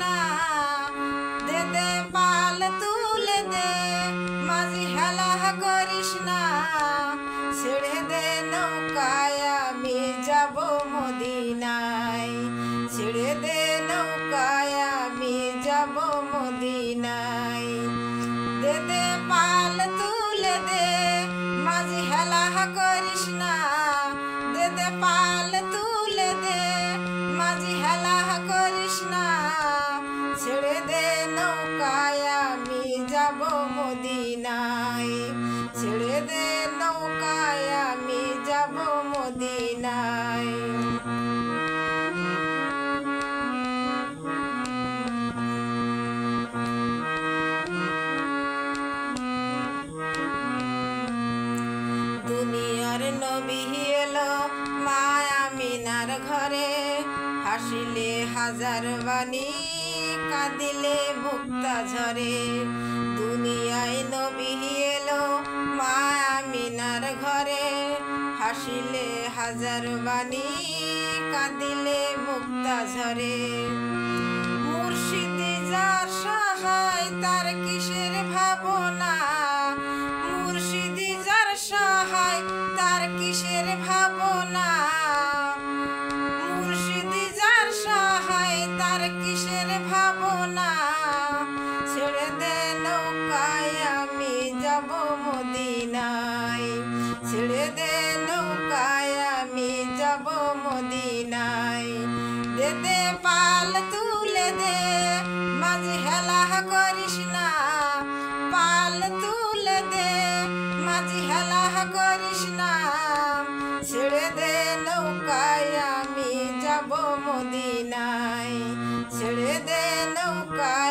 না, দে দে পাল তুলে দে, মাঝি হেলা করিস না, ছেড়ে দে নৌকায় আমি যাব মদিনায়, ছেড়ে দে নৌকায় আমি যাব মদিনায়। দে দে পাল তুলে দে, মাঝি হেলা করিস না, দে দে পাল তুলে দে, মাঝি হেলা করিস না, ছেড়ে দে নৌকায় আমি যাব মদিনায়, ছেড়ে দে নৌকায় আমি যাব মদিনায়। দুনিয়ার নবী এলো মা আমিনার ঘরে, হাসিলে হাজার বাণী, কাঁদিলে মুক্তা ঝরে। দুনিয়ায় নবী এলো মা আমিনার ঘরে, হাসিলে হাজার বাণী, কাঁদিলে মুক্তা ঝরে। মুর্শিদি যার সহায় তার কিসের ভাবনা, মুর্শিদি যার সহায় তার কিসের ভাবনা, মুর্শিদি যার সহায় তার কিসের ভাবনা, ছেড়ে দে নৌকায় আমি যাব মদিনায়, ছেড়ে দে নৌকায় আমি যাব মদিনায়। দে দে পাল তুলে দে, মাঝি হেলা করিস না, পাল তুলে দে, মাঝি হেলা করিস না, ছেড়ে দে নৌকায় আমি যাব মদিনায়, ছেড়ে দে নৌকায়